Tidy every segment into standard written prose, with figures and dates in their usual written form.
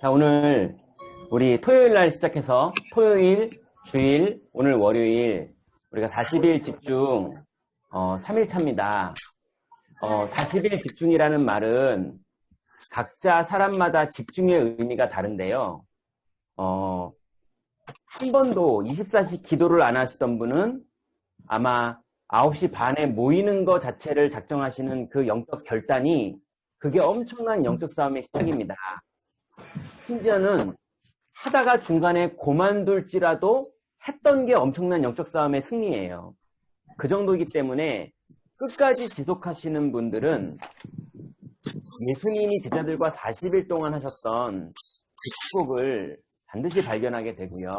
자, 오늘 우리 토요일 날 시작해서 토요일, 주일, 오늘 월요일 우리가 40일 집중 3일차입니다. 40일 집중이라는 말은 각자 사람마다 집중의 의미가 다른데요. 한 번도 24시 기도를 안 하시던 분은 아마 9시 반에 모이는 것 자체를 작정하시는 그 영적 결단이 그게 엄청난 영적 싸움의 시작입니다. 심지어는 하다가 중간에 그만둘지라도 했던 게 엄청난 영적 싸움의 승리예요. 그 정도이기 때문에 끝까지 지속하시는 분들은 예수님이 제자들과 40일 동안 하셨던 그 축복을 반드시 발견하게 되고요.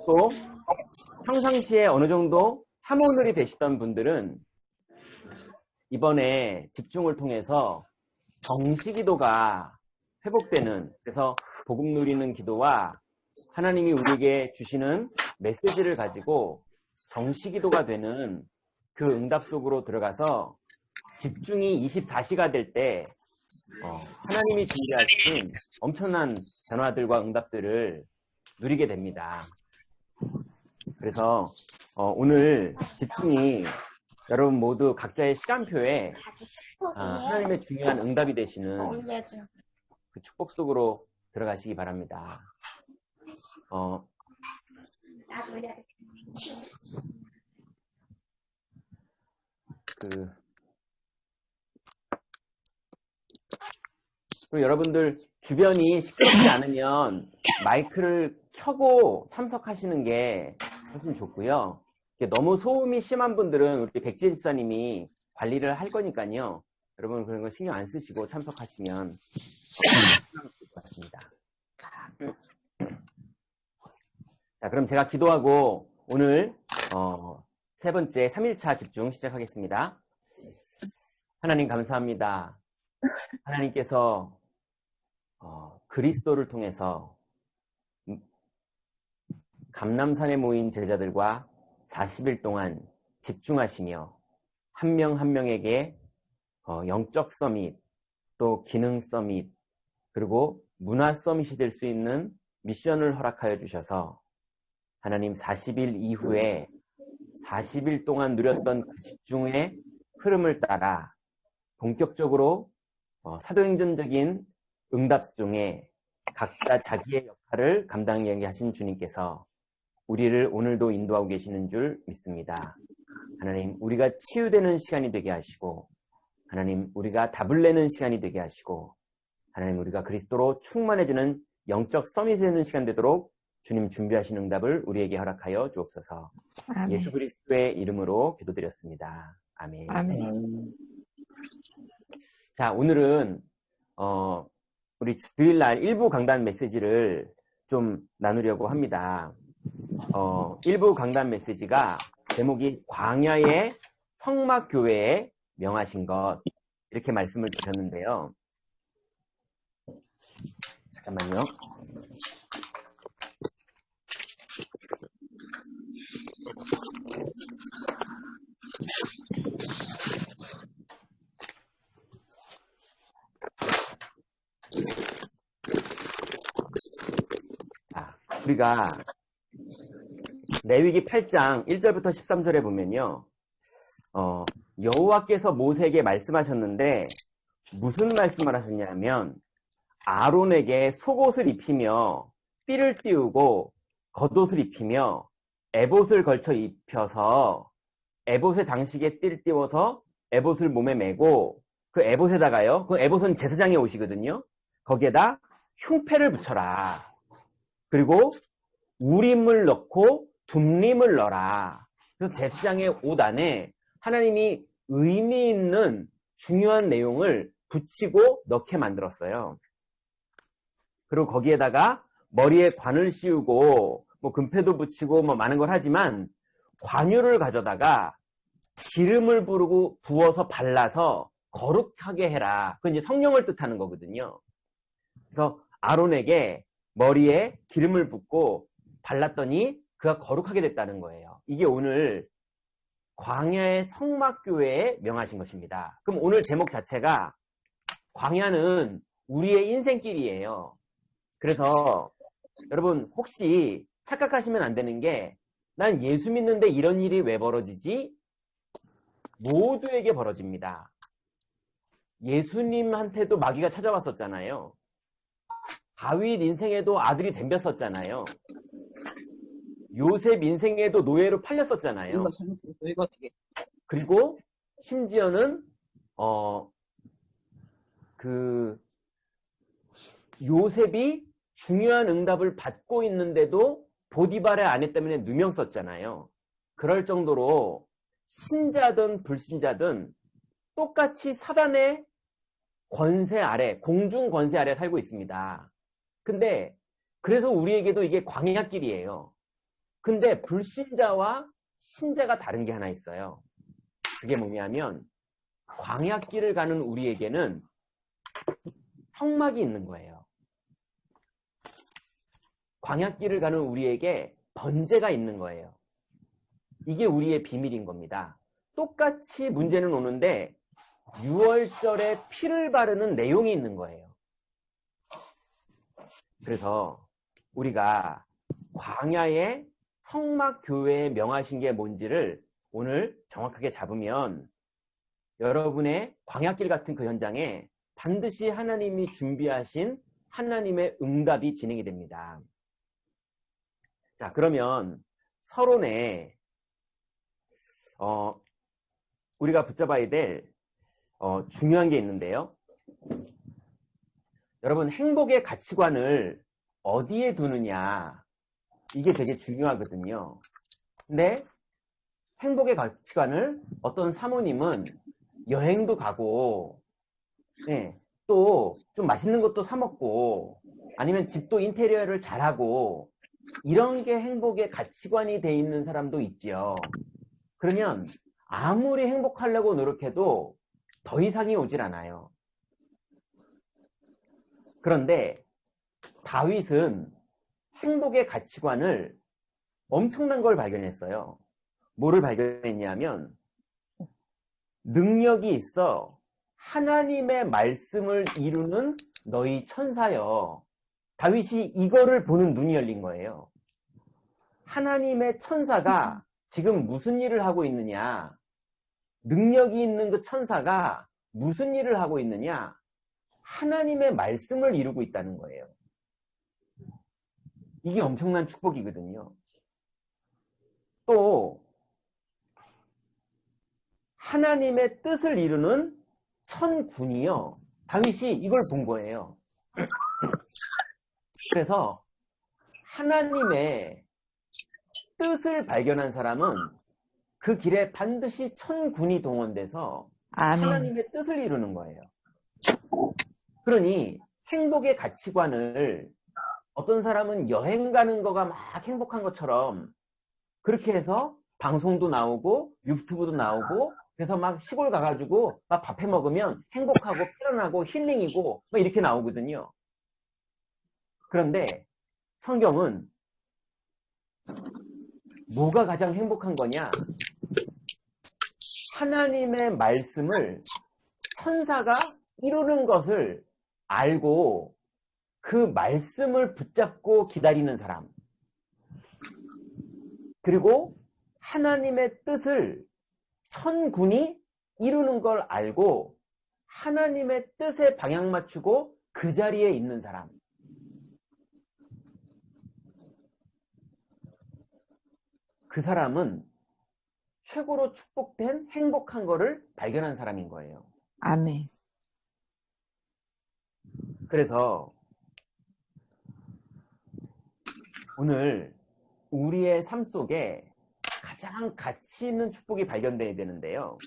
또 평상시에 어느 정도 사모늘이 되시던 분들은 이번에 집중을 통해서 정시기도가 회복되는, 그래서 복음 누리는 기도와 하나님이 우리에게 주시는 메시지를 가지고 정시기도가 되는 그 응답 속으로 들어가서 집중이 24시가 될 때 하나님이 준비하신 엄청난 변화들과 응답들을 누리게 됩니다. 그래서 오늘 집중이 여러분 모두 각자의 시간표에 하나님의 중요한 응답이 되시는 그 축복 속으로 들어가시기 바랍니다. 그리고 여러분들 주변이 시끄럽지 않으면 마이크를 켜고 참석하시는 게 훨씬 좋고요. 너무 소음이 심한 분들은 우리 백지 집사님이 관리를 할 거니까요. 여러분 그런 거 신경 안 쓰시고 참석하시면 좋을 것 같습니다. 자, 그럼 제가 기도하고 오늘 세 번째 3일차 집중 시작하겠습니다. 하나님 감사합니다. 하나님께서 그리스도를 통해서 감람산에 모인 제자들과 40일 동안 집중하시며 한 명 한 명에게 영적 서밋, 또 기능 서밋, 그리고 문화 서밋이 될 수 있는 미션을 허락하여 주셔서 하나님 40일 이후에 40일 동안 누렸던 그 집중의 흐름을 따라 본격적으로 사도행전적인 응답 중에 각자 자기의 역할을 감당하게 하신 주님께서 우리를 오늘도 인도하고 계시는 줄 믿습니다. 하나님, 우리가 치유되는 시간이 되게 하시고, 하나님, 우리가 답을 내는 시간이 되게 하시고, 하나님, 우리가 그리스도로 충만해지는 영적 서밋이 되는 시간 되도록 주님 준비하신 응답을 우리에게 허락하여 주옵소서. 아멘. 예수 그리스도의 이름으로 기도드렸습니다. 아멘. 아멘. 자, 오늘은 우리 주일날 일부 강단 메시지를 좀 나누려고 합니다. 일부 강단 메시지가 제목이 광야의 성막교회에 명하신 것, 이렇게 말씀을 주셨는데요. 잠깐만요. 우리가 레위기 8장 1절부터 13절에 보면요, 여호와께서 모세에게 말씀하셨는데 무슨 말씀을 하셨냐면 아론에게 속옷을 입히며 띠를 띄우고 겉옷을 입히며 에봇을 걸쳐 입혀서 에봇의 장식에 띠를 띄워서 에봇을 몸에 메고 그 에봇에다가요, 그 에봇은 제사장의 옷이거든요. 거기에다 흉패를 붙여라. 그리고 우림을 넣고 둠림을 넣어라. 그래서 제사장의 옷 안에 하나님이 의미 있는 중요한 내용을 붙이고 넣게 만들었어요. 그리고 거기에다가 머리에 관을 씌우고 뭐 금패도 붙이고 뭐 많은 걸 하지만 관유를 가져다가 기름을 부어서 발라서 거룩하게 해라. 그건 이제 성령을 뜻하는 거거든요. 그래서 아론에게 머리에 기름을 붓고 발랐더니 그가 거룩하게 됐다는 거예요. 이게 오늘 광야의 성막교회에 명하신 것입니다. 그럼 오늘 제목 자체가 광야는 우리의 인생길이에요. 그래서 여러분 혹시 착각하시면 안 되는 게 난 예수 믿는데 이런 일이 왜 벌어지지? 모두에게 벌어집니다. 예수님한테도 마귀가 찾아왔었잖아요. 다윗 인생에도 아들이 덤볐었잖아요. 요셉 인생에도 노예로 팔렸었잖아요. 이거 잘못했어. 이거 어떻게? 그리고 심지어는 요셉이 중요한 응답을 받고 있는데도 보디발의 아내 때문에 누명 썼잖아요. 그럴 정도로 신자든 불신자든 똑같이 사단의 권세 아래, 공중 권세 아래 살고 있습니다. 근데 그래서 우리에게도 이게 광야길이에요. 근데 불신자와 신자가 다른 게 하나 있어요. 그게 뭐냐면 광야길을 가는 우리에게는 성막이 있는 거예요. 광야길을 가는 우리에게 번제가 있는 거예요. 이게 우리의 비밀인 겁니다. 똑같이 문제는 오는데 6월절에 피를 바르는 내용이 있는 거예요. 그래서 우리가 광야의 성막교회에 명하신 게 뭔지를 오늘 정확하게 잡으면 여러분의 광야길 같은 그 현장에 반드시 하나님이 준비하신 하나님의 응답이 진행이 됩니다. 자, 그러면 서론에 우리가 붙잡아야 될 중요한 게 있는데요. 여러분, 행복의 가치관을 어디에 두느냐, 이게 되게 중요하거든요. 근데 행복의 가치관을 어떤 사모님은 여행도 가고, 네, 또 좀 맛있는 것도 사 먹고, 아니면 집도 인테리어를 잘하고, 이런 게 행복의 가치관이 돼 있는 사람도 있지요. 그러면 아무리 행복하려고 노력해도 더 이상이 오질 않아요. 그런데 다윗은 행복의 가치관을 엄청난 걸 발견했어요. 뭐를 발견했냐면 능력이 있어 하나님의 말씀을 이루는 너희 천사여. 다윗이 이거를 보는 눈이 열린 거예요. 하나님의 천사가 지금 무슨 일을 하고 있느냐, 능력이 있는 그 천사가 무슨 일을 하고 있느냐, 하나님의 말씀을 이루고 있다는 거예요. 이게 엄청난 축복이거든요. 또 하나님의 뜻을 이루는 천군이요, 다윗이 이걸 본 거예요. 그래서 하나님의 뜻을 발견한 사람은 그 길에 반드시 천군이 동원돼서 아멘. 하나님의 뜻을 이루는 거예요. 그러니 행복의 가치관을 어떤 사람은 여행 가는 거가 막 행복한 것처럼 그렇게 해서 방송도 나오고 유튜브도 나오고 그래서 막 시골 가가지고 막 밥해 먹으면 행복하고 편안하고 힐링이고 막 이렇게 나오거든요. 그런데 성경은 뭐가 가장 행복한 거냐? 하나님의 말씀을 천사가 이루는 것을 알고 그 말씀을 붙잡고 기다리는 사람, 그리고 하나님의 뜻을 천군이 이루는 걸 알고 하나님의 뜻에 방향 맞추고 그 자리에 있는 사람, 그 사람은 최고로 축복된 행복한 거를 발견한 사람인 거예요. 아멘. 그래서 오늘 우리의 삶 속에 가장 가치 있는 축복이 발견돼야 되는데요.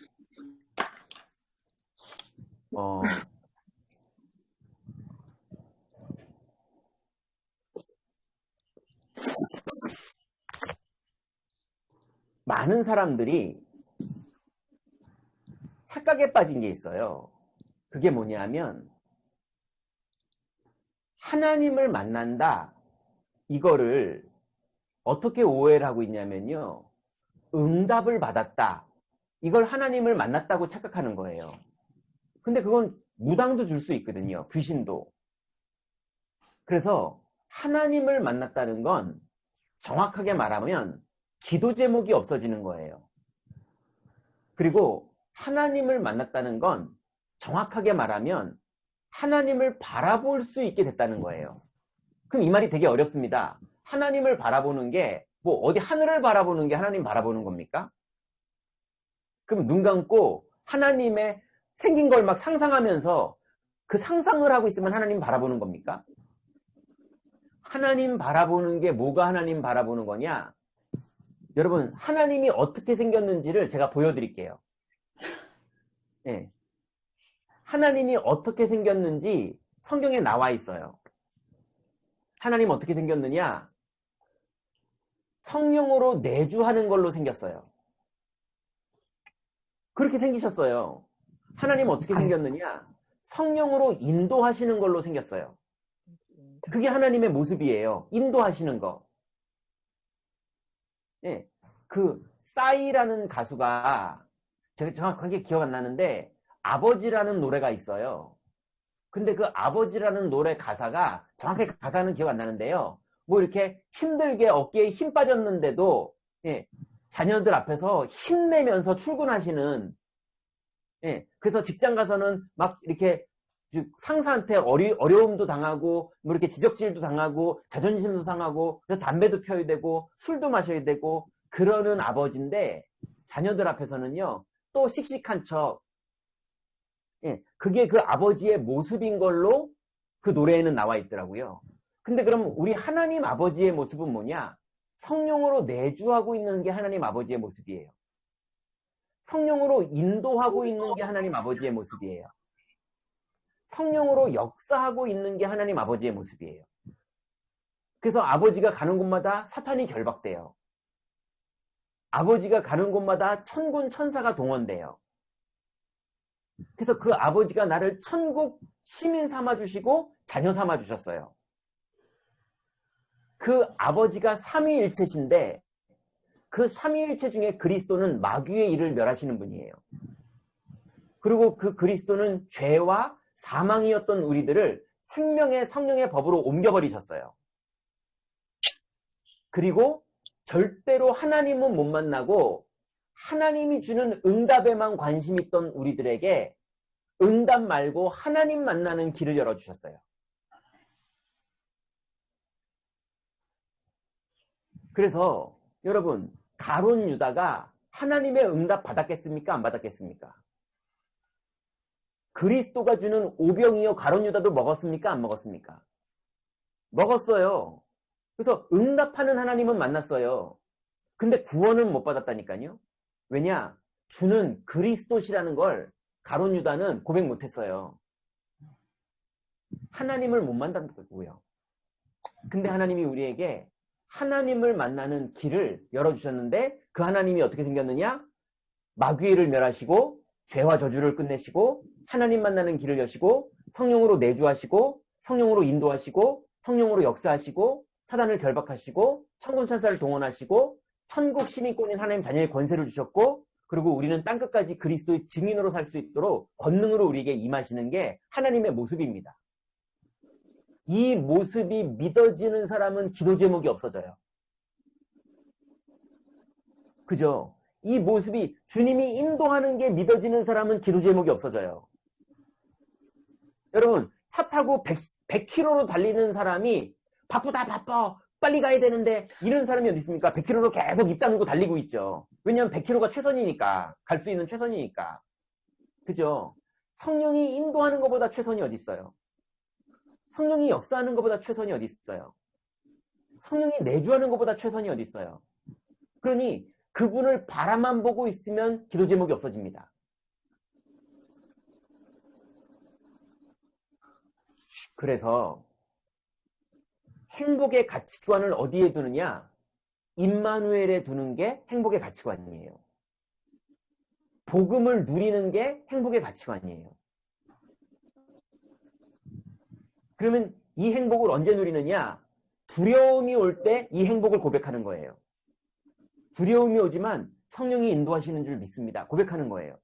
많은 사람들이 착각에 빠진 게 있어요. 그게 뭐냐면 하나님을 만난다, 이거를 어떻게 오해를 하고 있냐면요, 응답을 받았다, 이걸 하나님을 만났다고 착각하는 거예요. 근데 그건 무당도 줄 수 있거든요. 귀신도. 그래서 하나님을 만났다는 건 정확하게 말하면 기도 제목이 없어지는 거예요. 그리고 하나님을 만났다는 건 정확하게 말하면 하나님을 바라볼 수 있게 됐다는 거예요. 그럼 이 말이 되게 어렵습니다. 하나님을 바라보는 게 뭐 어디 하늘을 바라보는 게 하나님 바라보는 겁니까? 그럼 눈 감고 하나님의 생긴 걸 막 상상하면서 그 상상을 하고 있으면 하나님 바라보는 겁니까? 하나님 바라보는 게 뭐가 하나님 바라보는 거냐? 여러분, 하나님이 어떻게 생겼는지를 제가 보여드릴게요. 네. 하나님이 어떻게 생겼는지 성경에 나와 있어요. 하나님 어떻게 생겼느냐? 성령으로 내주하는 걸로 생겼어요. 그렇게 생기셨어요. 하나님 어떻게 생겼느냐? 성령으로 인도하시는 걸로 생겼어요. 그게 하나님의 모습이에요. 인도하시는 거. 예, 그 싸이라는 가수가 제가 정확하게 기억 안 나는데 아버지라는 노래가 있어요. 근데 그 아버지라는 노래 가사가 정확하게 가사는 기억 안 나는데요. 뭐 이렇게 힘들게 어깨에 힘 빠졌는데도 예, 자녀들 앞에서 힘내면서 출근하시는 예, 그래서 직장 가서는 막 이렇게 상사한테 어려움도 당하고 뭐 이렇게 지적질도 당하고 자존심도 상하고 그래서 담배도 펴야 되고 술도 마셔야 되고 그러는 아버지인데 자녀들 앞에서는요 또 씩씩한 척 예, 그게 그 아버지의 모습인 걸로 그 노래에는 나와 있더라고요. 근데 그럼 우리 하나님 아버지의 모습은 뭐냐? 성령으로 내주하고 있는 게 하나님 아버지의 모습이에요. 성령으로 인도하고 있는 게 하나님 아버지의 모습이에요. 성령으로 역사하고 있는 게 하나님 아버지의 모습이에요. 그래서 아버지가 가는 곳마다 사탄이 결박돼요. 아버지가 가는 곳마다 천군 천사가 동원돼요. 그래서 그 아버지가 나를 천국 시민 삼아주시고 자녀 삼아주셨어요. 그 아버지가 삼위일체신데 그 삼위일체 중에 그리스도는 마귀의 일을 멸하시는 분이에요. 그리고 그 그리스도는 죄와 사망이었던 우리들을 생명의 성령의 법으로 옮겨버리셨어요. 그리고 절대로 하나님은 못 만나고 하나님이 주는 응답에만 관심 있던 우리들에게 응답 말고 하나님 만나는 길을 열어주셨어요. 그래서 여러분 가룟 유다가 하나님의 응답 받았겠습니까? 안 받았겠습니까? 그리스도가 주는 오병이어 가룟 유다도 먹었습니까? 안 먹었습니까? 먹었어요. 그래서 응답하는 하나님은 만났어요. 근데 구원은 못 받았다니까요. 왜냐? 주는 그리스도시라는 걸 가룟 유다는 고백 못했어요. 하나님을 못 만났다고요. 근데 하나님이 우리에게 하나님을 만나는 길을 열어주셨는데 그 하나님이 어떻게 생겼느냐? 마귀를 멸하시고 죄와 저주를 끝내시고 하나님 만나는 길을 여시고 성령으로 내주하시고 성령으로 인도하시고 성령으로 역사하시고 사단을 결박하시고 천군 천사를 동원하시고 천국 시민권인 하나님 자녀의 권세를 주셨고 그리고 우리는 땅끝까지 그리스도의 증인으로 살 수 있도록 권능으로 우리에게 임하시는 게 하나님의 모습입니다. 이 모습이 믿어지는 사람은 기도 제목이 없어져요. 그죠? 이 모습이 주님이 인도하는 게 믿어지는 사람은 기도 제목이 없어져요. 여러분 차 타고 100km로 달리는 사람이 바쁘다 바빠 빨리 가야 되는데 이런 사람이 어디 있습니까? 100km로 계속 입 다물고 달리고 있죠. 왜냐하면 100km가 최선이니까 갈 수 있는 최선이니까. 그죠? 성령이 인도하는 것보다 최선이 어디 있어요? 성령이 역사하는 것보다 최선이 어디 있어요? 성령이 내주하는 것보다 최선이 어디 있어요? 그러니 그분을 바라만 보고 있으면 기도 제목이 없어집니다. 그래서 행복의 가치관을 어디에 두느냐? 임마누엘에 두는 게 행복의 가치관이에요. 복음을 누리는 게 행복의 가치관이에요. 그러면 이 행복을 언제 누리느냐? 두려움이 올 때 이 행복을 고백하는 거예요. 두려움이 오지만 성령이 인도하시는 줄 믿습니다. 고백하는 거예요.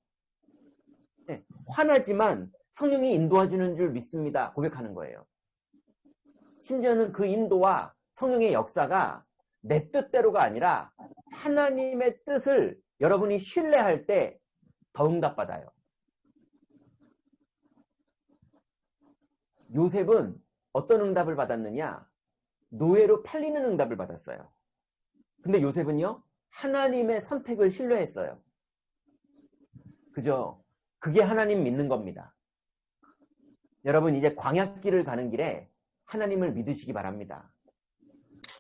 네, 화나지만 성령이 인도해주는 줄 믿습니다. 고백하는 거예요. 심지어는 그 인도와 성령의 역사가 내 뜻대로가 아니라 하나님의 뜻을 여러분이 신뢰할 때 더 응답받아요. 요셉은 어떤 응답을 받았느냐? 노예로 팔리는 응답을 받았어요. 근데 요셉은요, 하나님의 선택을 신뢰했어요. 그죠? 그게 하나님 믿는 겁니다. 여러분, 이제 광야길을 가는 길에 하나님을 믿으시기 바랍니다.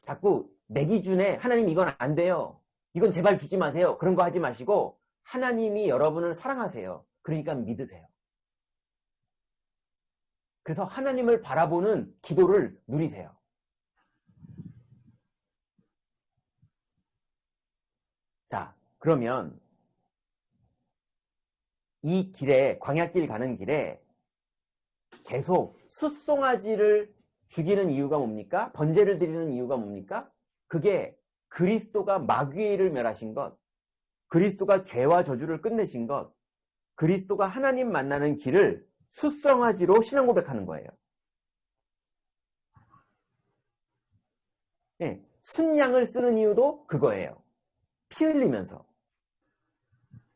자꾸 내 기준에 하나님 이건 안 돼요. 이건 제발 주지 마세요. 그런 거 하지 마시고 하나님이 여러분을 사랑하세요. 그러니까 믿으세요. 그래서 하나님을 바라보는 기도를 누리세요. 자, 그러면 이 길에, 광야길 가는 길에 계속 숫송아지를 죽이는 이유가 뭡니까? 번제를 드리는 이유가 뭡니까? 그게 그리스도가 마귀의 일을 멸하신 것, 그리스도가 죄와 저주를 끝내신 것, 그리스도가 하나님 만나는 길을 숫송아지로 신앙 고백하는 거예요. 네, 순양을 쓰는 이유도 그거예요. 피 흘리면서.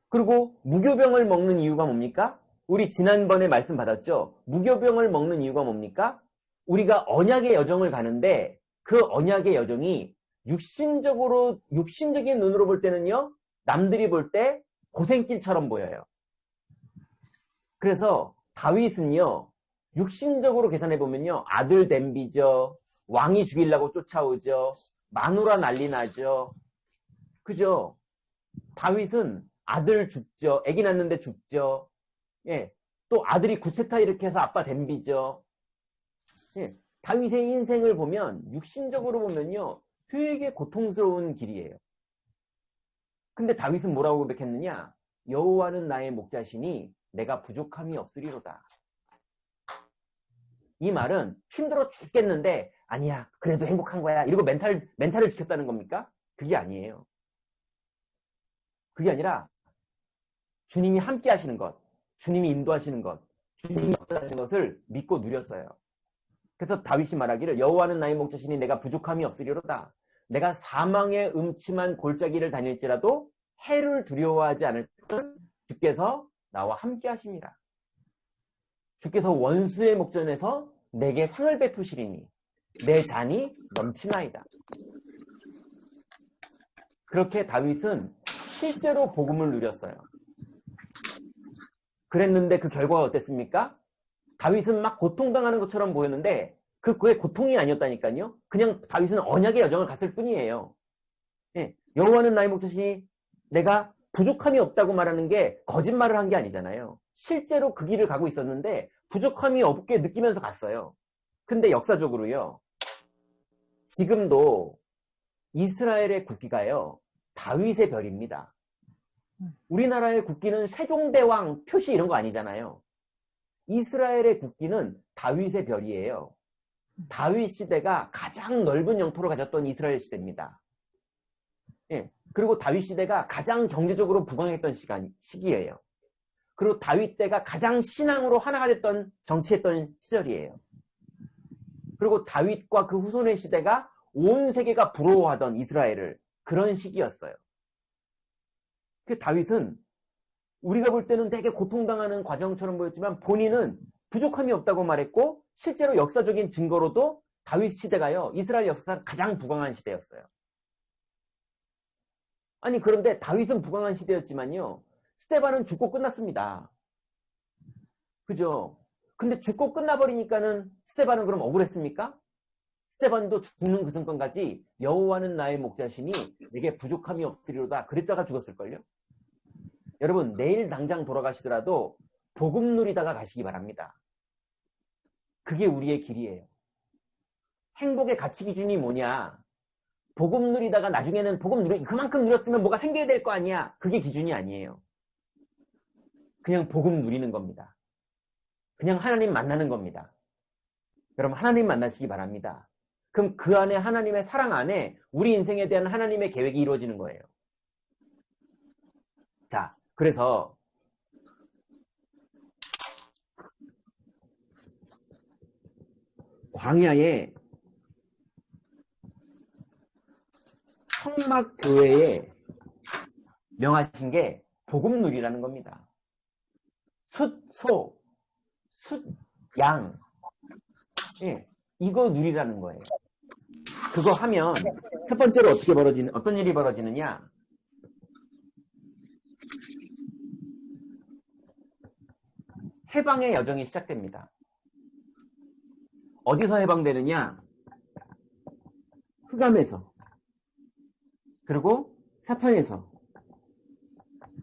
그리고 무교병을 먹는 이유가 뭡니까? 우리 지난번에 말씀 받았죠? 무교병을 먹는 이유가 뭡니까? 우리가 언약의 여정을 가는데 그 언약의 여정이 육신적인 눈으로 볼 때는요, 남들이 볼 때 고생길처럼 보여요. 그래서 다윗은요, 육신적으로 계산해 보면요, 아들 댐비죠, 왕이 죽이려고 쫓아오죠, 마누라 난리 나죠. 그죠? 다윗은 아들 죽죠, 아기 낳는데 죽죠. 예, 또 아들이 구테타 일으켜서 아빠 댐비죠. 예, 다윗의 인생을 보면 육신적으로 보면요, 되게 고통스러운 길이에요. 근데 다윗은 뭐라고 고백했느냐? 여호와는 나의 목자시니 내가 부족함이 없으리로다. 이 말은 힘들어 죽겠는데 아니야, 그래도 행복한 거야, 이러고 멘탈을 지켰다는 겁니까? 그게 아니에요. 그게 아니라 주님이 함께 하시는 것, 주님이 인도하시는 것, 주님이 역사하시는 것을 믿고 누렸어요. 그래서 다윗이 말하기를 여호와는 나의 목자시니 내가 부족함이 없으리로다. 내가 사망의 음침한 골짜기를 다닐지라도 해를 두려워하지 않을 것을 주께서 나와 함께 하심이라. 주께서 원수의 목전에서 내게 상을 베푸시리니 내 잔이 넘치나이다. 그렇게 다윗은 실제로 복음을 누렸어요. 그랬는데 그 결과가 어땠습니까? 다윗은 막 고통당하는 것처럼 보였는데 그의 고통이 아니었다니까요. 그냥 다윗은 언약의 여정을 갔을 뿐이에요. 예, 여호와는 나의 목자시니 내가 부족함이 없다고 말하는 게 거짓말을 한 게 아니잖아요. 실제로 그 길을 가고 있었는데 부족함이 없게 느끼면서 갔어요. 근데 역사적으로요, 지금도 이스라엘의 국기가요, 다윗의 별입니다. 우리나라의 국기는 세종대왕 표시 이런 거 아니잖아요. 이스라엘의 국기는 다윗의 별이에요. 다윗 시대가 가장 넓은 영토를 가졌던 이스라엘 시대입니다. 예, 그리고 다윗 시대가 가장 경제적으로 부강했던 시기예요. 그리고 다윗 때가 가장 신앙으로 하나가 됐던, 정치했던 시절이에요. 그리고 다윗과 그 후손의 시대가 온 세계가 부러워하던 이스라엘을, 그런 시기였어요. 그 다윗은 우리가 볼 때는 되게 고통당하는 과정처럼 보였지만 본인은 부족함이 없다고 말했고, 실제로 역사적인 증거로도 다윗 시대가요, 이스라엘 역사상 가장 부강한 시대였어요. 아니, 그런데 다윗은 부강한 시대였지만요, 스데반은 죽고 끝났습니다. 그죠? 근데 죽고 끝나버리니까는 스데반은 그럼 억울했습니까? 스데반도 죽는 그 순간까지 여호와는 나의 목자시니 내게 부족함이 없으리로다 그랬다가 죽었을걸요? 여러분, 내일 당장 돌아가시더라도 복음 누리다가 가시기 바랍니다. 그게 우리의 길이에요. 행복의 가치 기준이 뭐냐? 복음 누리다가 나중에는 그만큼 누렸으면 뭐가 생겨야 될 거 아니야? 그게 기준이 아니에요. 그냥 복음 누리는 겁니다. 그냥 하나님 만나는 겁니다. 여러분, 하나님 만나시기 바랍니다. 그럼 그 안에, 하나님의 사랑 안에 우리 인생에 대한 하나님의 계획이 이루어지는 거예요. 자, 그래서 광야에 성막교회에 명하신 게 복음 누리라는 겁니다. 숫, 소, 숫, 양. 예, 이거 누리라는 거예요. 그거 하면 첫 번째로 어떤 일이 벌어지느냐? 해방의 여정이 시작됩니다. 어디서 해방되느냐? 흑암에서, 그리고 사탄에서,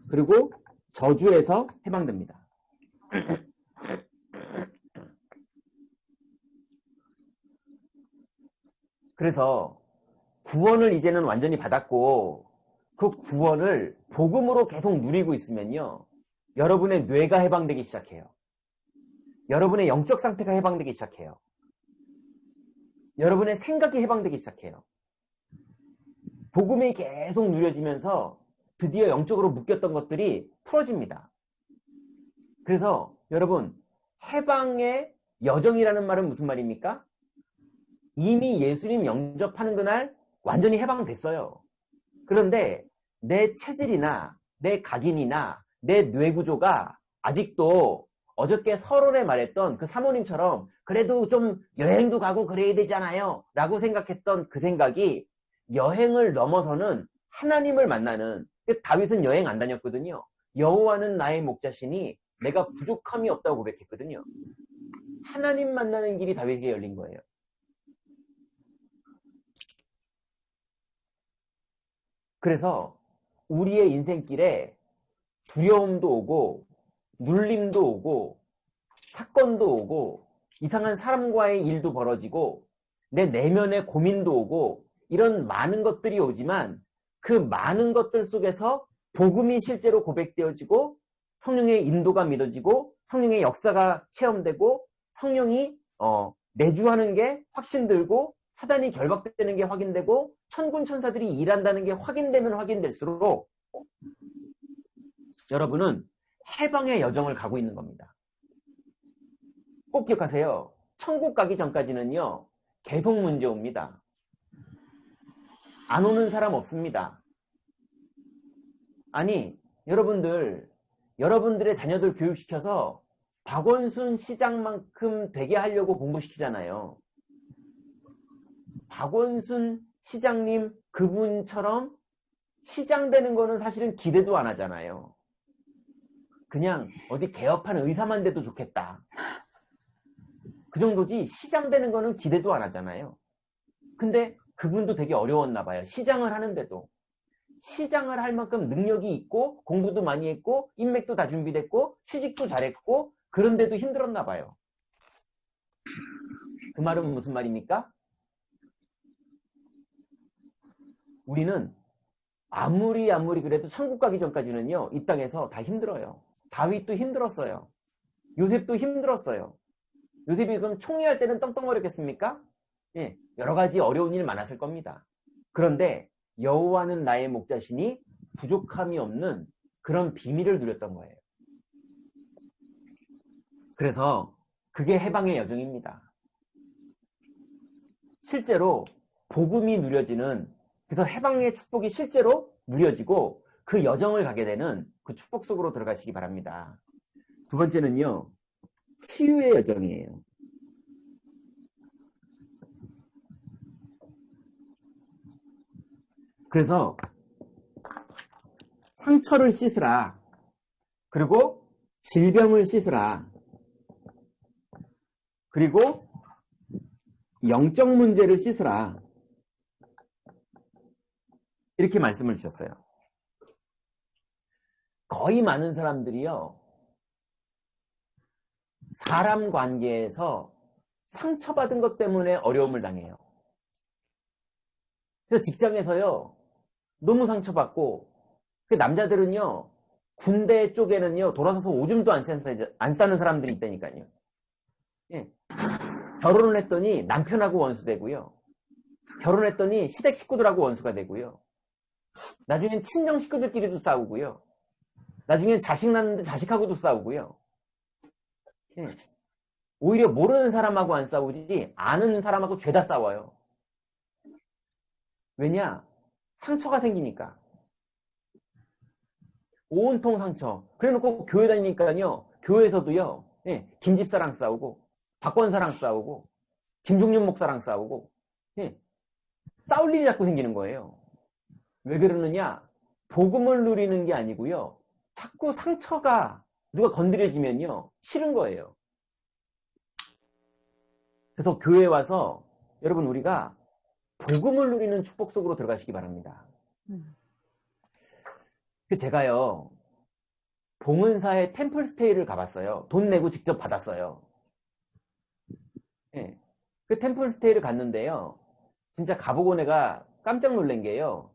그리고 저주에서 해방됩니다. 그래서 구원을 이제는 완전히 받았고 그 구원을 복음으로 계속 누리고 있으면요, 여러분의 뇌가 해방되기 시작해요. 여러분의 영적 상태가 해방되기 시작해요. 여러분의 생각이 해방되기 시작해요. 복음이 계속 누려지면서 드디어 영적으로 묶였던 것들이 풀어집니다. 그래서 여러분, 해방의 여정이라는 말은 무슨 말입니까? 이미 예수님 영접하는 그날 완전히 해방됐어요. 그런데 내 체질이나 내 각인이나 내 뇌구조가 아직도 어저께 서론에 말했던 그 사모님처럼 그래도 좀 여행도 가고 그래야 되잖아요 라고 생각했던 그 생각이 여행을 넘어서는 하나님을 만나는, 다윗은 여행 안 다녔거든요. 여호와는 나의 목자시니 내가 부족함이 없다고 고백했거든요. 하나님 만나는 길이 다윗에게 열린 거예요. 그래서 우리의 인생길에 두려움도 오고 눌림도 오고 사건도 오고 이상한 사람과의 일도 벌어지고 내 내면의 고민도 오고 이런 많은 것들이 오지만 그 많은 것들 속에서 복음이 실제로 고백되어지고 성령의 인도가 믿어지고 성령의 역사가 체험되고 성령이 내주하는 게 확신들고 사단이 결박되는 게 확인되고 천군 천사들이 일한다는 게 확인되면 확인될수록 여러분은 해방의 여정을 가고 있는 겁니다. 꼭 기억하세요. 천국 가기 전까지는요, 계속 문제 옵니다. 안 오는 사람 없습니다. 아니, 여러분들의 자녀들 교육시켜서 박원순 시장만큼 되게 하려고 공부시키잖아요. 박원순 시장님 그분처럼 시장 되는 거는 사실은 기대도 안 하잖아요. 그냥 어디 개업하는 의사만 돼도 좋겠다. 그 정도지 시장 되는 거는 기대도 안 하잖아요. 근데 그분도 되게 어려웠나 봐요. 시장을 하는데도. 시장을 할 만큼 능력이 있고 공부도 많이 했고 인맥도 다 준비됐고 취직도 잘했고 그런데도 힘들었나 봐요. 그 말은 무슨 말입니까? 우리는 아무리 그래도 천국 가기 전까지는요, 이 땅에서 다 힘들어요. 다윗도 힘들었어요. 요셉도 힘들었어요. 요셉이 그럼 총리할 때는 떵떵거렸겠습니까? 예, 여러 가지 어려운 일 많았을 겁니다. 그런데 여호와는 나의 목자시니 부족함이 없는 그런 비밀을 누렸던 거예요. 그래서 그게 해방의 여정입니다. 실제로 복음이 누려지는, 그래서 해방의 축복이 실제로 누려지고 그 여정을 가게 되는 그 축복 속으로 들어가시기 바랍니다. 두 번째는요, 치유의 여정이에요. 그래서 상처를 씻으라. 그리고 질병을 씻으라. 그리고 영적 문제를 씻으라. 이렇게 말씀을 주셨어요. 거의 많은 사람들이요, 사람 관계에서 상처받은 것 때문에 어려움을 당해요. 그래서 직장에서요, 너무 상처받고, 그 남자들은요, 군대 쪽에는요, 돌아서서 오줌도 안 싸는 사람들이 있다니까요. 예. 결혼을 했더니 남편하고 원수되고요. 결혼했더니 시댁 식구들하고 원수가 되고요. 나중엔 친정 식구들끼리도 싸우고요. 나중엔 자식 낳는데 자식하고도 싸우고요. 예. 오히려 모르는 사람하고 안 싸우지 아는 사람하고 죄다 싸워요. 왜냐? 상처가 생기니까. 온통 상처. 그래 놓고 교회 다니니까요. 교회에서도요. 예, 김집사랑 싸우고 박권사랑 싸우고 김종윤 목사랑 싸우고 예, 싸울 일이 자꾸 생기는 거예요. 왜 그러느냐? 복음을 누리는 게 아니고요. 자꾸 상처가 누가 건드려지면요. 싫은 거예요. 그래서 교회에 와서 여러분 우리가 복음을 누리는 축복 속으로 들어가시기 바랍니다. 제가요. 봉은사의 템플스테이를 가봤어요. 돈 내고 직접 받았어요. 예. 그 템플스테이를 갔는데요. 진짜 가보고 내가 깜짝 놀란 게요.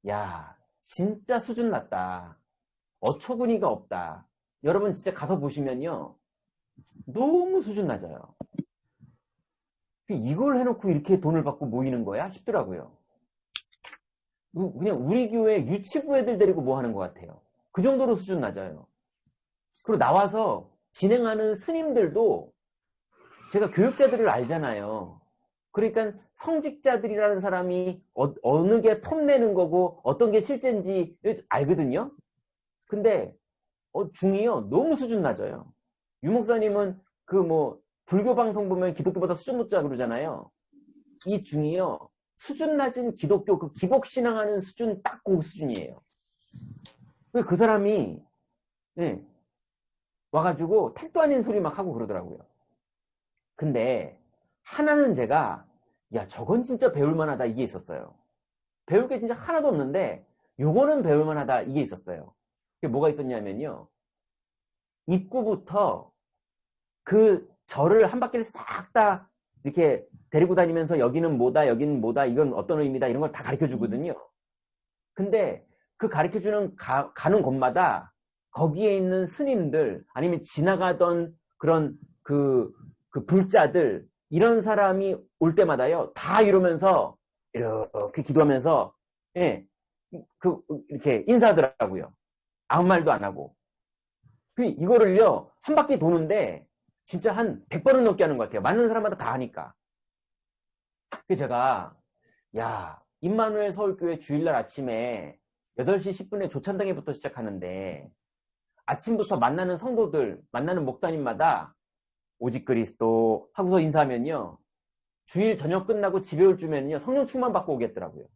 야, 진짜 수준 낮다. 어처구니가 없다. 여러분 진짜 가서 보시면요. 너무 수준 낮아요. 이걸 해놓고 이렇게 돈을 받고 모이는 거야? 싶더라고요. 그냥 우리 교회 유치부 애들 데리고 뭐 하는 것 같아요. 그 정도로 수준 낮아요. 그리고 나와서 진행하는 스님들도 제가 교육자들을 알잖아요. 그러니까 성직자들이라는 사람이 어느 게 폼내는 거고 어떤 게 실제인지 알거든요. 근데 중이요 너무 수준 낮아요. 유 목사님은 그 뭐 불교 방송 보면 기독교보다 수준 높자 그러잖아요. 이 중이요 수준 낮은 기독교 그 기복 신앙하는 수준 딱 그 수준이에요. 그 사람이 예, 와가지고 택도 아닌 소리 막 하고 그러더라고요. 근데 하나는 제가 야 저건 진짜 배울만하다 이게 있었어요. 배울 게 진짜 하나도 없는데 요거는 배울만하다 이게 있었어요. 그게 뭐가 있었냐면요. 입구부터 그 절을 한 바퀴를 싹 다 이렇게 데리고 다니면서 여기는 뭐다 여기는 뭐다 이건 어떤 의미다 이런 걸 다 가르쳐 주거든요. 근데 그 가르쳐 주는 가는 곳마다 거기에 있는 스님들 아니면 지나가던 그런 그 불자들 이런 사람이 올 때마다요 다 이러면서 이렇게 기도하면서 예, 이렇게 인사하더라고요. 아무 말도 안 하고. 이거를요 한 바퀴 도는데 진짜 한 100번은 넘게 하는 것 같아요. 맞는 사람마다 다 하니까. 그래서 제가 야 임마누엘 서울교회 주일날 아침에 8시 10분에 조찬당회부터 시작하는데 아침부터 만나는 성도들 만나는 목사님마다 오직 그리스도 하고서 인사하면요 주일 저녁 끝나고 집에 올 주면요 성령 충만 받고 오겠더라고요.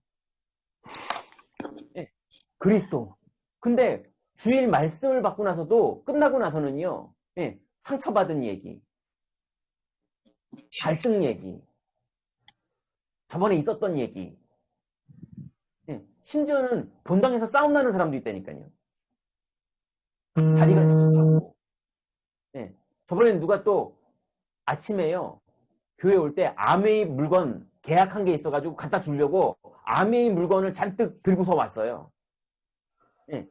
네, 그리스도. 근데 주일 말씀을 받고 나서도 끝나고 나서는요 네, 상처받은 얘기 갈등 얘기 저번에 있었던 얘기 네, 심지어는 본당에서 싸움 나는 사람도 있다니까요. 자리가 잡고 네, 저번에 누가 또 아침에요 교회 올 때 아메이 물건 계약한 게 있어가지고 갖다 주려고 아메이 물건을 잔뜩 들고서 왔어요. 네.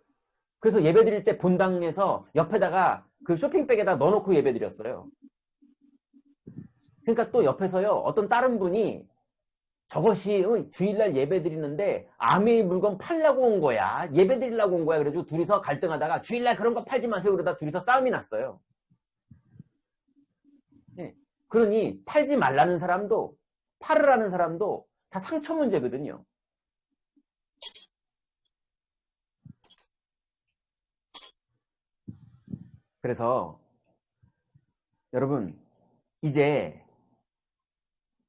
그래서 예배 드릴 때 본당에서 옆에다가 그 쇼핑백에다 넣어놓고 예배 드렸어요. 그러니까 또 옆에서요 어떤 다른 분이 저것이 주일날 예배 드리는데 아메이 물건 팔려고 온 거야. 예배 드리려고 온 거야. 그래가지고 둘이서 갈등하다가 주일날 그런 거 팔지 마세요. 그러다 둘이서 싸움이 났어요. 네. 그러니 팔지 말라는 사람도 팔으라는 사람도 다 상처 문제거든요. 그래서 여러분 이제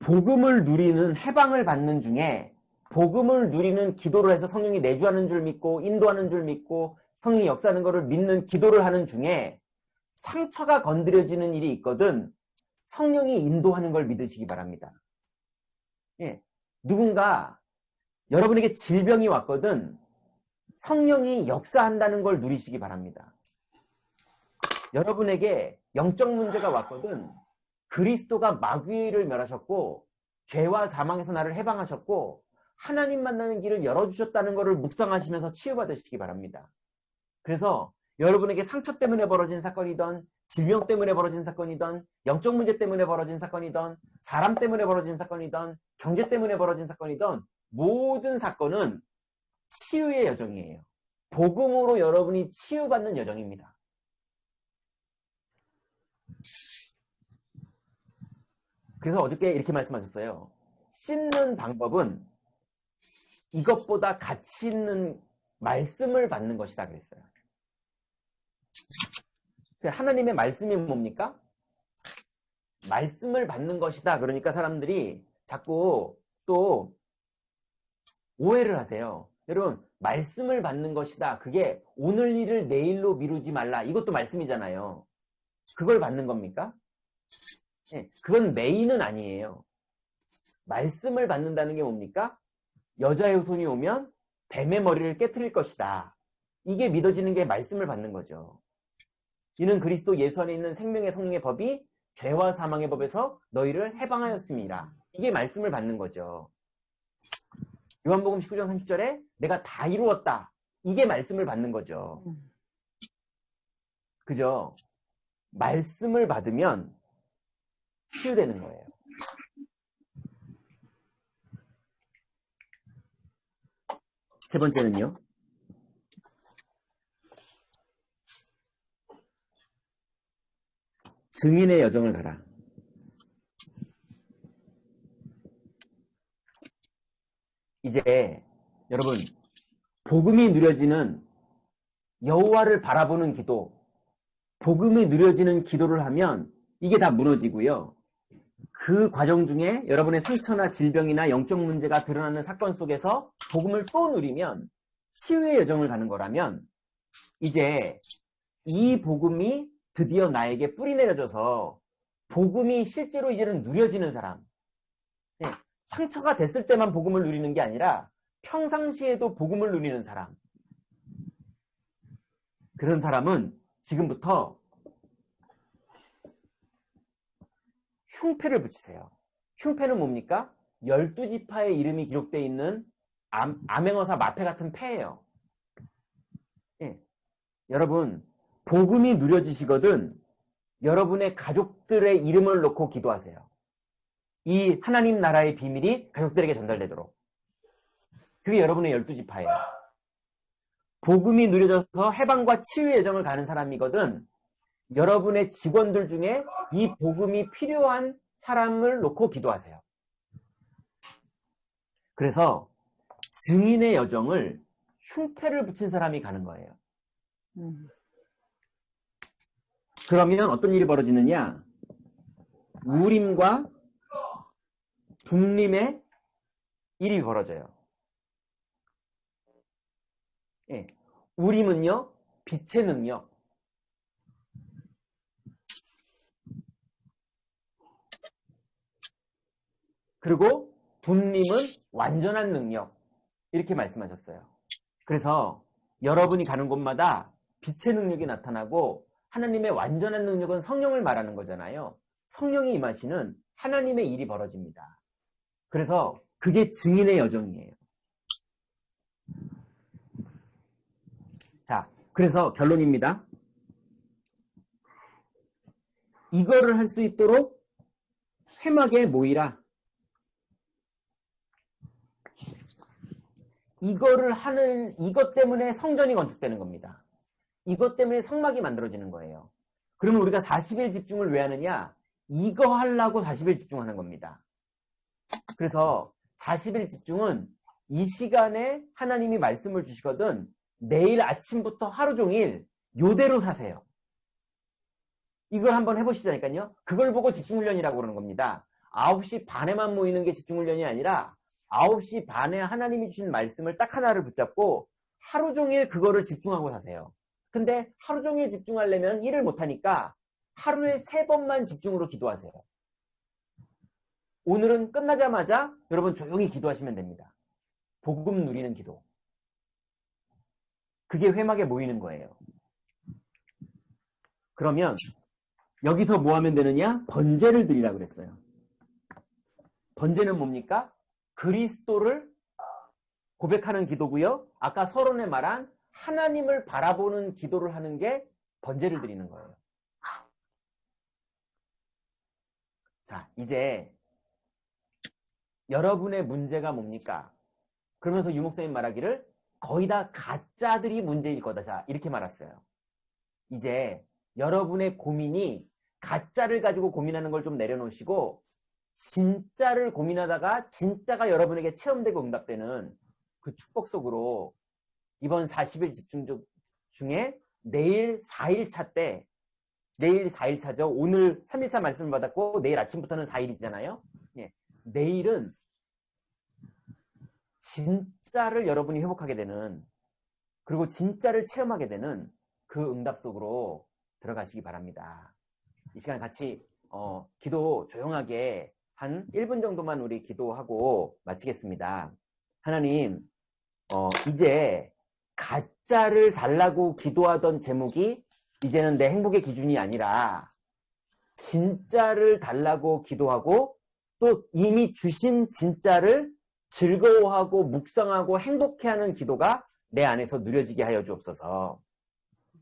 복음을 누리는 해방을 받는 중에 복음을 누리는 기도를 해서 성령이 내주하는 줄 믿고 인도하는 줄 믿고 성령이 역사하는 것을 믿는 기도를 하는 중에 상처가 건드려지는 일이 있거든 성령이 인도하는 걸 믿으시기 바랍니다. 예, 누군가 여러분에게 질병이 왔거든 성령이 역사한다는 걸 누리시기 바랍니다. 여러분에게 영적 문제가 왔거든 그리스도가 마귀를 멸하셨고 죄와 사망에서 나를 해방하셨고 하나님 만나는 길을 열어주셨다는 것을 묵상하시면서 치유받으시기 바랍니다. 그래서 여러분에게 상처 때문에 벌어진 사건이든 질병 때문에 벌어진 사건이든 영적 문제 때문에 벌어진 사건이든 사람 때문에 벌어진 사건이든 경제 때문에 벌어진 사건이든 모든 사건은 치유의 여정이에요. 복음으로 여러분이 치유받는 여정입니다. 그래서 어저께 이렇게 말씀하셨어요. 씻는 방법은 이것보다 가치 있는 말씀을 받는 것이다 그랬어요. 하나님의 말씀이 뭡니까? 말씀을 받는 것이다. 그러니까 사람들이 자꾸 또 오해를 하세요. 여러분, 말씀을 받는 것이다. 그게 오늘 일을 내일로 미루지 말라. 이것도 말씀이잖아요. 그걸 받는 겁니까? 네, 그건 메인은 아니에요. 말씀을 받는다는 게 뭡니까? 여자의 손이 오면 뱀의 머리를 깨트릴 것이다. 이게 믿어지는 게 말씀을 받는 거죠. 이는 그리스도 예수 안에 있는 생명의 성령의 법이 죄와 사망의 법에서 너희를 해방하였습니다. 이게 말씀을 받는 거죠. 요한복음 19장 30절에 내가 다 이루었다. 이게 말씀을 받는 거죠. 그죠? 말씀을 받으면 치유되는 거예요. 세 번째는요. 증인의 여정을 가라. 이제 여러분, 복음이 누려지는 여호와를 바라보는 기도, 복음이 누려지는 기도를 하면 이게 다 무너지고요. 그 과정 중에 여러분의 상처나 질병이나 영적 문제가 드러나는 사건 속에서 복음을 또 누리면 치유의 여정을 가는 거라면 이제 이 복음이 드디어 나에게 뿌리 내려져서 복음이 실제로 이제는 누려지는 사람. 네, 상처가 됐을 때만 복음을 누리는 게 아니라 평상시에도 복음을 누리는 사람. 그런 사람은 지금부터 흉패를 붙이세요. 흉패는 뭡니까? 12지파의 이름이 기록되어 있는 암행어사 마패 같은 패예요. 네. 여러분, 복음이 누려지시거든 여러분의 가족들의 이름을 놓고 기도하세요. 이 하나님 나라의 비밀이 가족들에게 전달되도록. 그게 여러분의 12지파예요. 복음이 누려져서 해방과 치유의 여정을 가는 사람이거든 여러분의 직원들 중에 이 복음이 필요한 사람을 놓고 기도하세요. 그래서 증인의 여정을 흉패를 붙인 사람이 가는 거예요. 그러면 어떤 일이 벌어지느냐? 우림과 둠림의 일이 벌어져요. 예. 우림은요, 빛의 능력. 그리고 둠림은 완전한 능력. 이렇게 말씀하셨어요. 그래서 여러분이 가는 곳마다 빛의 능력이 나타나고 하나님의 완전한 능력은 성령을 말하는 거잖아요. 성령이 임하시는 하나님의 일이 벌어집니다. 그래서 그게 증인의 여정이에요. 자, 그래서 결론입니다. 이거를 할 수 있도록 회막에 모이라. 이것 때문에 성전이 건축되는 겁니다. 이것 때문에 성막이 만들어지는 거예요. 그러면 우리가 40일 집중을 왜 하느냐? 이거 하려고 40일 집중하는 겁니다. 그래서 40일 집중은 이 시간에 하나님이 말씀을 주시거든 내일 아침부터 하루 종일 요대로 사세요. 이걸 한번 해보시자니까요. 그걸 보고 집중훈련이라고 그러는 겁니다. 9시 반에만 모이는 게 집중훈련이 아니라 9시 반에 하나님이 주신 말씀을 딱 하나를 붙잡고 하루 종일 그거를 집중하고 사세요. 근데 하루 종일 집중하려면 일을 못하니까 하루에 3번만 집중으로 기도하세요. 오늘은 끝나자마자 여러분 조용히 기도하시면 됩니다. 복음 누리는 기도. 그게 회막에 모이는 거예요. 그러면 여기서 뭐 하면 되느냐? 번제를 드리라 그랬어요. 번제는 뭡니까? 그리스도를 고백하는 기도고요. 아까 서론에 말한 하나님을 바라보는 기도를 하는 게 번제를 드리는 거예요. 자, 이제 여러분의 문제가 뭡니까? 그러면서 유목사님 말하기를 거의 다 가짜들이 문제일 거다. 자, 이렇게 말했어요. 이제 여러분의 고민이 가짜를 가지고 고민하는 걸 좀 내려놓으시고 진짜를 고민하다가 진짜가 여러분에게 체험되고 응답되는 그 축복 속으로 이번 40일 집중 중에 내일 4일차 때, 내일 4일차죠. 오늘 3일차 말씀을 받았고 내일 아침부터는 4일이잖아요. 예. 내일은 진짜를 여러분이 회복하게 되는, 그리고 진짜를 체험하게 되는 그 응답 속으로 들어가시기 바랍니다. 이 시간 같이 기도 조용하게 한 1분 정도만 우리 기도하고 마치겠습니다. 하나님, 이제 가짜를 달라고 기도하던 제목이 이제는 내 행복의 기준이 아니라 진짜를 달라고 기도하고 또 이미 주신 진짜를 즐거워하고 묵상하고 행복해하는 기도가 내 안에서 누려지게 하여 주옵소서.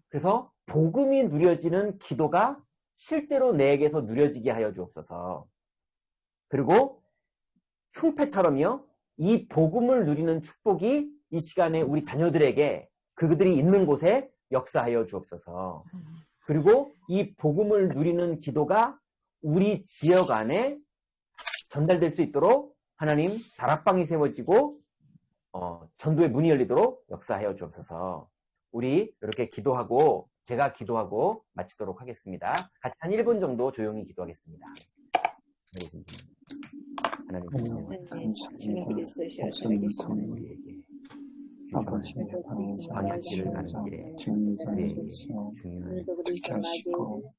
그래서 복음이 누려지는 기도가 실제로 내게서 누려지게 하여 주옵소서. 그리고 흉패처럼요, 이 복음을 누리는 축복이 이 시간에 우리 자녀들에게 그들이 있는 곳에 역사하여 주옵소서. 그리고 이 복음을 누리는 기도가 우리 지역 안에 전달될 수 있도록 하나님 다락방이 세워지고 전도의 문이 열리도록 역사하여 주옵소서. 우리 이렇게 기도하고 제가 기도하고 마치도록 하겠습니다. 같이 한 1분 정도 조용히 기도하겠습니다. 하나님 우리에게 아버지의 방향길을 가는 길에 우리에게 중요한 특히 하시고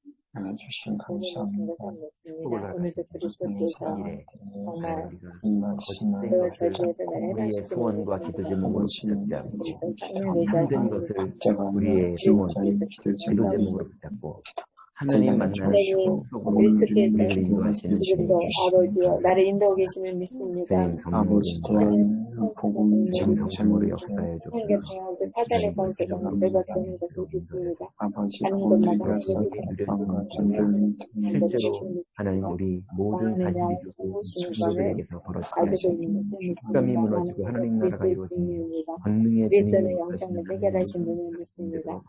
주신 감사합니다. 오늘도 그리스도께서 정말 이 말씀을 우리의 소원과 기도 제목으로 붙잡고 모든 힘든 것을 우리의 소원, 기도 제목으로 붙잡고 하나님 만나는 축복으로 우리를 인도하시는 지금도 아버지여 나를 인도하고 계심을 믿습니다. 아버지 또한 복음 정성으로 역사해 주옵소서. 환경하고 사단의 권세가 매각되는 것을 믿습니다. 아버지 하는 복음을 것마다 사랑과 존경을 실제로 하나님 우리 모든 42조 친구들에게서 벌어지게 가지고 하시고 있는 것을 국감이 믿습니다. 무너지고 하나님 나라가 이루어지는 주님입니다. 권능의 그리스도의 주님이 영광을 역사하시는 해결하신 분을 믿습니다.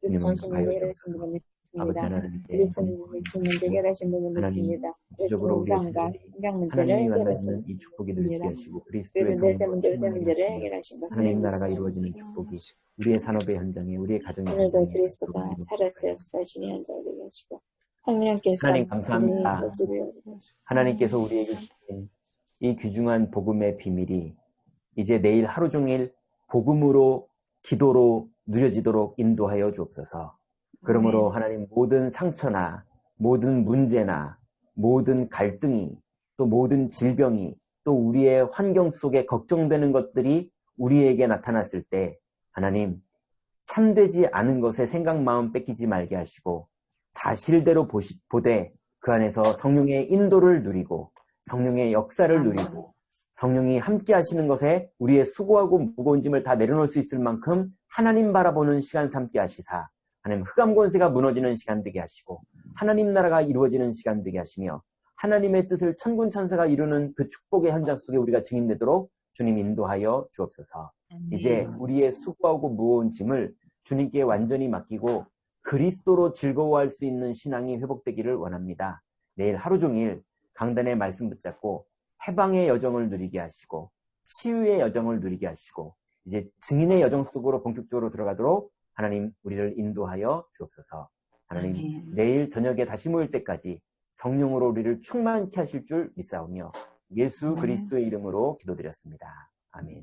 그리고 정신을 해결하신 분을 아버지 믿습니다. 하나님께 그리스도의 주님을 해결하신 분을 하나님 믿습니다. 그래서 기적으로 우리의 공상과 자녀들이 환경 문제를 하나님이 해결하신 만나시는 이 축복이 누리게 하시고 그래서 그리스도의 내 성령으로 문제를 충만하게 문제를 하시며 해결하신 것을 하나님 나라가 믿습니다. 이루어지는 축복이 우리의 산업의 현장에 우리의 가정의 오늘도 현장에 그리스도가 살아서 역사하시니 한자되게 하시고 성령께서 하나님 감사합니다. 하나님께서 우리에게 주신 이 귀중한 복음의 비밀이 이제 내일 하루 종일 복음으로 기도로 누려지도록 인도하여 주옵소서. 그러므로 하나님 모든 상처나 모든 문제나 모든 갈등이 또 모든 질병이 또 우리의 환경 속에 걱정되는 것들이 우리에게 나타났을 때 하나님 참되지 않은 것에 생각 마음 뺏기지 말게 하시고 사실대로 보되 그 안에서 성령의 인도를 누리고 성령의 역사를 누리고 성령이 함께 하시는 것에 우리의 수고하고 무거운 짐을 다 내려놓을 수 있을 만큼 하나님 바라보는 시간 삼게 하시사 하나님 흑암 권세가 무너지는 시간 되게 하시고 하나님 나라가 이루어지는 시간 되게 하시며 하나님의 뜻을 천군 천사가 이루는 그 축복의 현장 속에 우리가 증인되도록 주님 인도하여 주옵소서. 이제 우리의 수고하고 무거운 짐을 주님께 완전히 맡기고 그리스도로 즐거워할 수 있는 신앙이 회복되기를 원합니다. 내일 하루 종일 강단의 말씀 붙잡고 해방의 여정을 누리게 하시고 치유의 여정을 누리게 하시고 이제 증인의 여정 속으로 본격적으로 들어가도록 하나님 우리를 인도하여 주옵소서. 하나님 내일 저녁에 다시 모일 때까지 성령으로 우리를 충만케 하실 줄 믿사오며 예수 그리스도의 이름으로 기도드렸습니다. 아멘.